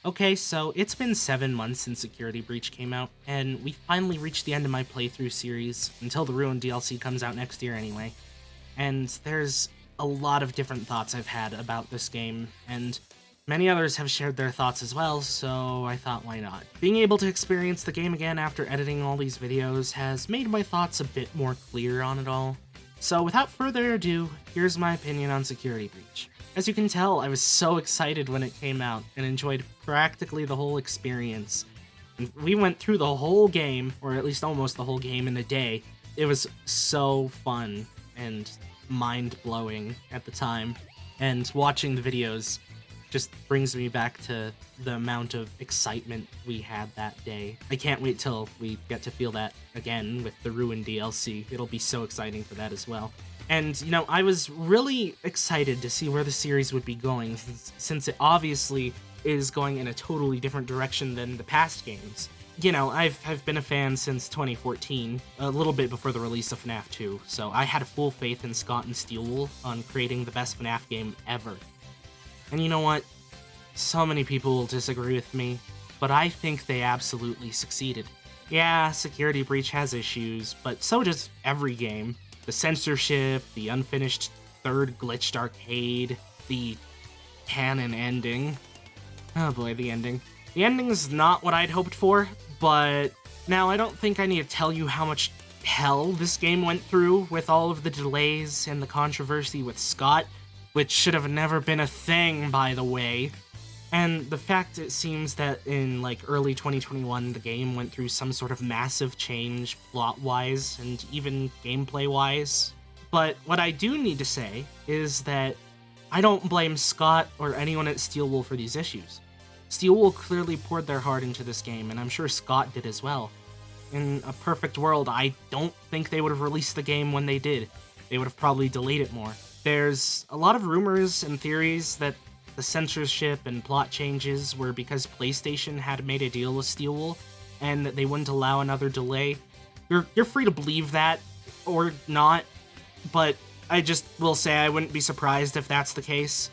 Okay, so it's been 7 months since Security Breach came out, and we finally reached the end of my playthrough series, until the Ruined DLC comes out next year anyway. And there's a lot of different thoughts I've had about this game, and many others have shared their thoughts as well, so I thought why not. Being able to experience the game again after editing all these videos has made my thoughts a bit more clear on it all. So without further ado, here's my opinion on Security Breach. As you can tell, I was so excited when it came out and enjoyed practically the whole experience. And we went through the whole game, or at least almost the whole game in a day. It was so fun and mind-blowing at the time, and watching the videos just brings me back to the amount of excitement we had that day. I can't wait till we get to feel that again with the Ruined DLC. It'll be so exciting for that as well. And, you know, I was really excited to see where the series would be going, since it obviously is going in a totally different direction than the past games. You know, I've been a fan since 2014, a little bit before the release of FNaF 2, so I had full faith in Scott and Steelwool on creating the best FNaF game ever. And you know what? So many people will disagree with me, but I think they absolutely succeeded. Yeah, Security Breach has issues, but so does every game. The censorship, the unfinished third glitched arcade, the canon ending. Oh boy, the ending. The ending's not what I'd hoped for, but now I don't think I need to tell you how much hell this game went through with all of the delays and the controversy with Scott, which should have never been a thing, by the way. And the fact it seems that in like early 2021, the game went through some sort of massive change plot-wise and even gameplay-wise. But what I do need to say is that I don't blame Scott or anyone at Steelwool for these issues. Steelwool clearly poured their heart into this game, and I'm sure Scott did as well. In a perfect world, I don't think they would have released the game when they did. They would have probably delayed it more. There's a lot of rumors and theories that the censorship and plot changes were because PlayStation had made a deal with Steelwool and that they wouldn't allow another delay. You're free to believe that or not, but I just will say I wouldn't be surprised if that's the case.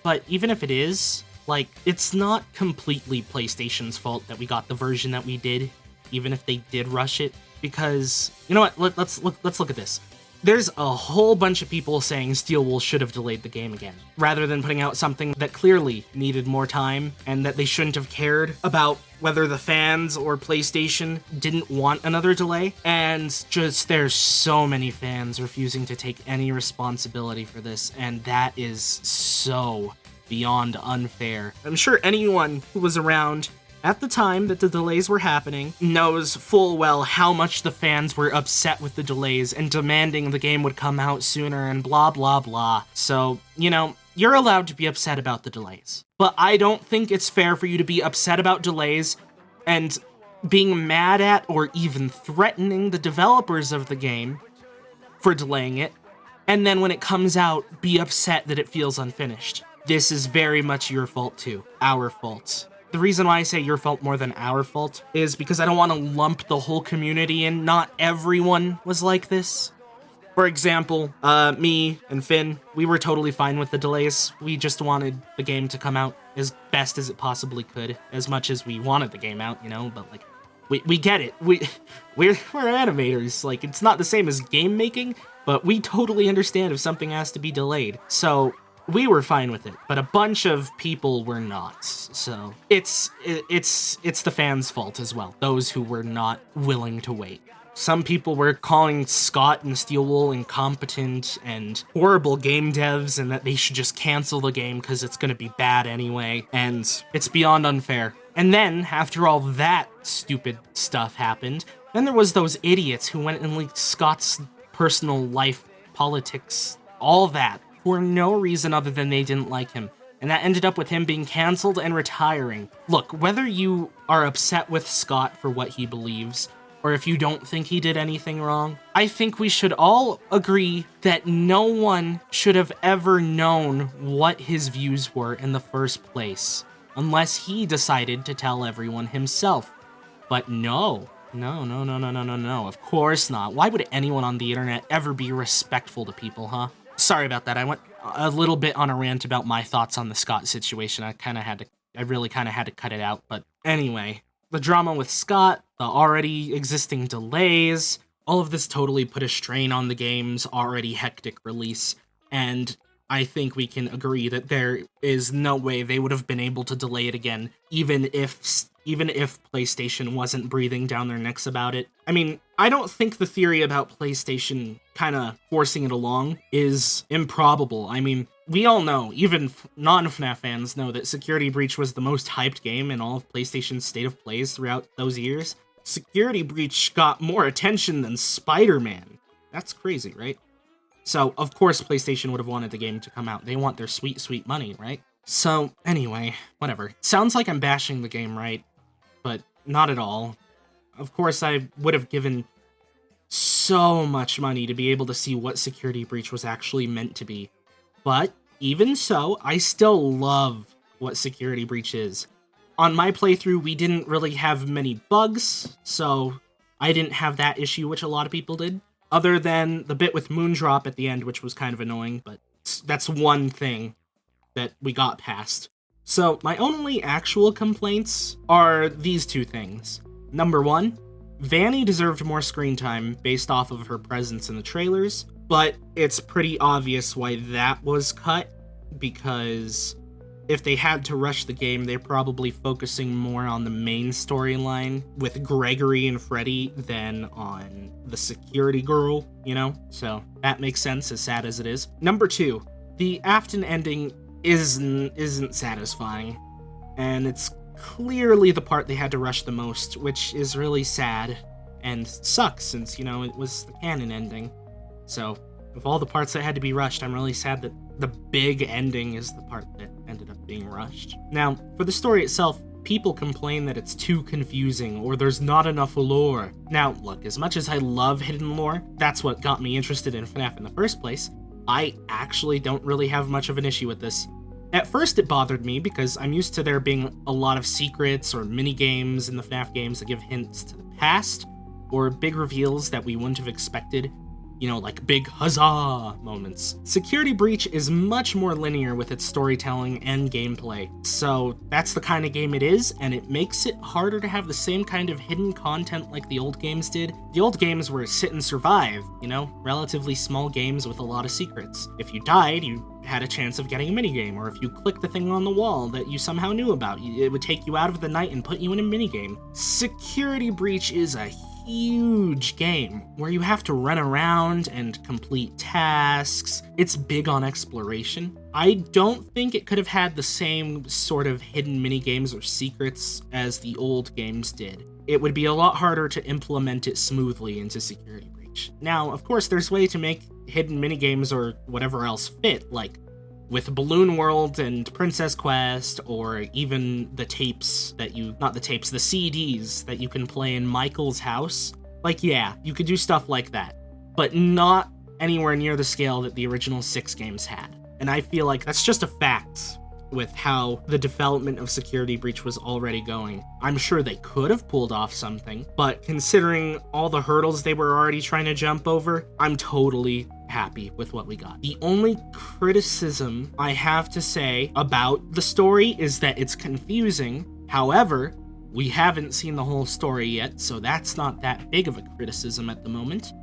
But even if it is, like, it's not completely PlayStation's fault that we got the version that we did, even if they did rush it, because, you know what, let's look at this. There's a whole bunch of people saying Steelwool should have delayed the game again, rather than putting out something that clearly needed more time, and that they shouldn't have cared about whether the fans or PlayStation didn't want another delay. And just, there's so many fans refusing to take any responsibility for this, and that is so beyond unfair. I'm sure anyone who was around at the time that the delays were happening knows full well how much the fans were upset with the delays and demanding the game would come out sooner and blah blah blah. So, you know, you're allowed to be upset about the delays. But I don't think it's fair for you to be upset about delays and being mad at or even threatening the developers of the game for delaying it, and then when it comes out, be upset that it feels unfinished. This is very much your fault too, our fault. The reason why I say your fault more than our fault is because I don't want to lump the whole community in. Not everyone was like this. For example, me and Finn, we were totally fine with the delays. We just wanted the game to come out as best as it possibly could, as much as we wanted the game out, you know, but like, we get it. We're animators. Like, it's not the same as game making, but we totally understand if something has to be delayed. So we were fine with it, but a bunch of people were not. So it's the fans' fault as well, those who were not willing to wait. Some people were calling Scott and Steelwool incompetent and horrible game devs, and that they should just cancel the game because it's going to be bad anyway, and it's beyond unfair. And then, after all that stupid stuff happened, then there was those idiots who went and leaked Scott's personal life, politics, all that, for no reason other than they didn't like him. And that ended up with him being cancelled and retiring. Look, whether you are upset with Scott for what he believes, or if you don't think he did anything wrong, I think we should all agree that no one should have ever known what his views were in the first place, unless he decided to tell everyone himself. But no, of course not. Why would anyone on the internet ever be respectful to people, huh? Sorry about that. I went a little bit on a rant about my thoughts on the Scott situation. I kind of had to I really kind of had to cut it out. But anyway, the drama with Scott, the already existing delays, all of this totally put a strain on the game's already hectic release, and I think we can agree that there is no way they would have been able to delay it again, even if PlayStation wasn't breathing down their necks about it. I mean, I don't think the theory about PlayStation kind of forcing it along is improbable. I mean, we all know, even non-FNaF fans know, that Security Breach was the most hyped game in all of PlayStation's state of plays throughout those years. Security Breach got more attention than Spider-Man. That's crazy, right? So, of course, PlayStation would have wanted the game to come out. They want their sweet, sweet money, right? So, anyway, whatever. Sounds like I'm bashing the game, right? But not at all. Of course, I would have given so much money to be able to see what Security Breach was actually meant to be. But, even so, I still love what Security Breach is. On my playthrough, we didn't really have many bugs, so I didn't have that issue, which a lot of people did. Other than the bit with Moondrop at the end, which was kind of annoying, but that's one thing that we got past. So my only actual complaints are these two things. Number one, Vanny deserved more screen time based off of her presence in the trailers, but it's pretty obvious why that was cut, because if they had to rush the game, they're probably focusing more on the main storyline with Gregory and Freddy than on the security girl, you know? So that makes sense, as sad as it is. Number two, the Afton ending isn't satisfying, and it's clearly the part they had to rush the most, which is really sad and sucks since, you know, it was the canon ending. So of all the parts that had to be rushed, I'm really sad that the big ending is the part that ended up being rushed. Now, for the story itself, people complain that it's too confusing or there's not enough lore. Now, look, as much as I love hidden lore, that's what got me interested in FNaF in the first place, I actually don't really have much of an issue with this. At first it bothered me because I'm used to there being a lot of secrets or mini-games in the FNaF games that give hints to the past, or big reveals that we wouldn't have expected. You know, like big huzzah moments. Security Breach is much more linear with its storytelling and gameplay, so that's the kind of game it is, and it makes it harder to have the same kind of hidden content like the old games did. The old games were sit and survive, you know, relatively small games with a lot of secrets. If you died, you had a chance of getting a minigame, or if you clicked the thing on the wall that you somehow knew about, it would take you out of the night and put you in a minigame. Security Breach is a huge game where you have to run around and complete tasks. It's big on exploration. I don't think it could have had the same sort of hidden minigames or secrets as the old games did. It would be a lot harder to implement it smoothly into Security Breach. Now, of course, there's a way to make hidden minigames or whatever else fit, like with Balloon World and Princess Quest, or even the tapes that the CDs that you can play in Michael's house. Like, yeah, you could do stuff like that, but not anywhere near the scale that the original 6 games had. And I feel like that's just a fact with how the development of Security Breach was already going. I'm sure they could have pulled off something, but considering all the hurdles they were already trying to jump over, I'm totally happy with what we got. The only criticism I have to say about the story is that it's confusing. However, we haven't seen the whole story yet, so that's not that big of a criticism at the moment.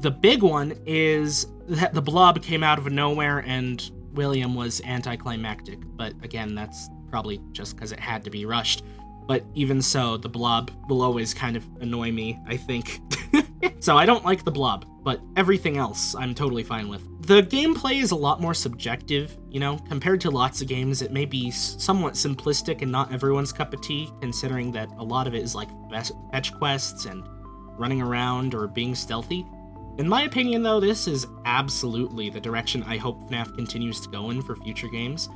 The big one is that the blob came out of nowhere and William was anticlimactic, but again, that's probably just because it had to be rushed. But even so, the blob will always kind of annoy me, I think. So I don't like the blob, but everything else I'm totally fine with. The gameplay is a lot more subjective, you know, compared to lots of games. It may be somewhat simplistic and not everyone's cup of tea, considering that a lot of it is like fetch quests and running around or being stealthy. In my opinion, though, this is absolutely the direction I hope FNaF continues to go in for future games,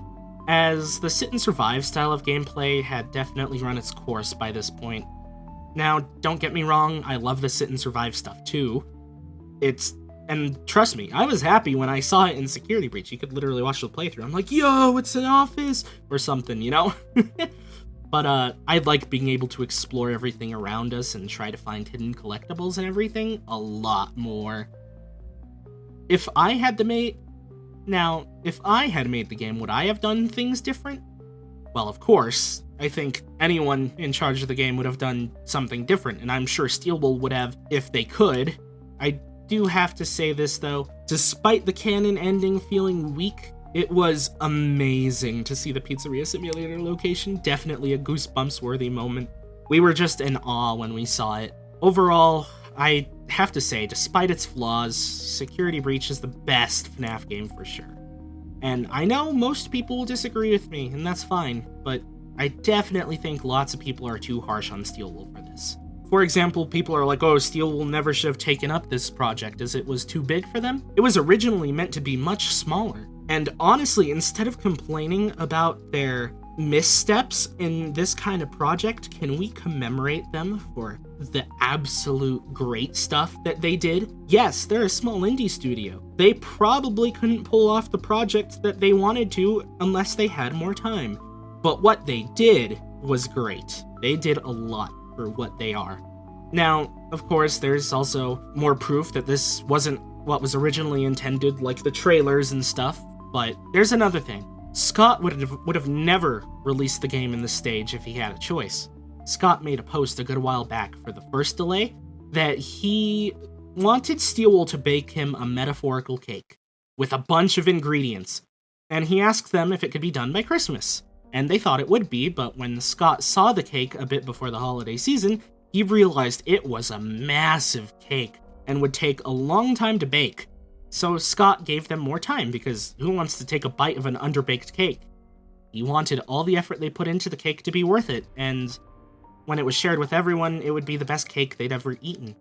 as the sit and survive style of gameplay had definitely run its course by this point. Now, don't get me wrong, I love the sit and survive stuff too. And trust me, I was happy when I saw it in Security Breach. You could literally watch the playthrough. I'm like, yo, it's an office! Or something, you know? But I like being able to explore everything around us and try to find hidden collectibles and everything a lot more. If I had made the game, would I have done things different? Well, of course, I think anyone in charge of the game would have done something different, and I'm sure Steelwool would have if they could. I do have to say this, though. Despite the canon ending feeling weak, it was amazing to see the Pizzeria Simulator location. Definitely a Goosebumps-worthy moment. We were just in awe when we saw it. Overall, I have to say, despite its flaws, Security Breach is the best FNaF game for sure. And I know most people will disagree with me, and that's fine, but I definitely think lots of people are too harsh on Steelwool for this. For example, people are like, oh, Steelwool never should have taken up this project as it was too big for them. It was originally meant to be much smaller. And honestly, instead of complaining about their missteps in this kind of project, can we commemorate them for the absolute great stuff that they did? Yes, they're a small indie studio. They probably couldn't pull off the project that they wanted to unless they had more time. But what they did was great. They did a lot for what they are. Now, of course, there's also more proof that this wasn't what was originally intended, like the trailers and stuff, but there's another thing. Scott would have never released the game in this stage if he had a choice. Scott made a post a good while back for the first delay that he wanted Steelwool to bake him a metaphorical cake with a bunch of ingredients, and he asked them if it could be done by Christmas. And they thought it would be, but when Scott saw the cake a bit before the holiday season, he realized it was a massive cake and would take a long time to bake. So Scott gave them more time, because who wants to take a bite of an underbaked cake? He wanted all the effort they put into the cake to be worth it, and when it was shared with everyone, it would be the best cake they'd ever eaten.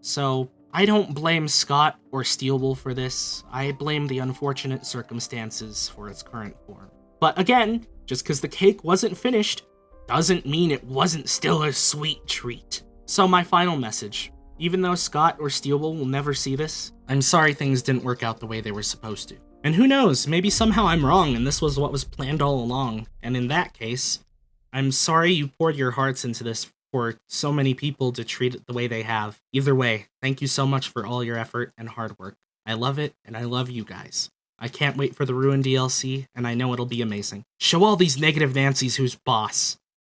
So I don't blame Scott or Steelwool for this. I blame the unfortunate circumstances for its current form. But again, just because the cake wasn't finished doesn't mean it wasn't still a sweet treat. So my final message: even though Scott or Steelwool will never see this, I'm sorry things didn't work out the way they were supposed to. And who knows, maybe somehow I'm wrong and this was what was planned all along. And in that case, I'm sorry you poured your hearts into this for so many people to treat it the way they have. Either way, thank you so much for all your effort and hard work. I love it, and I love you guys. I can't wait for the Ruin DLC, and I know it'll be amazing. Show all these negative Nancys who's boss.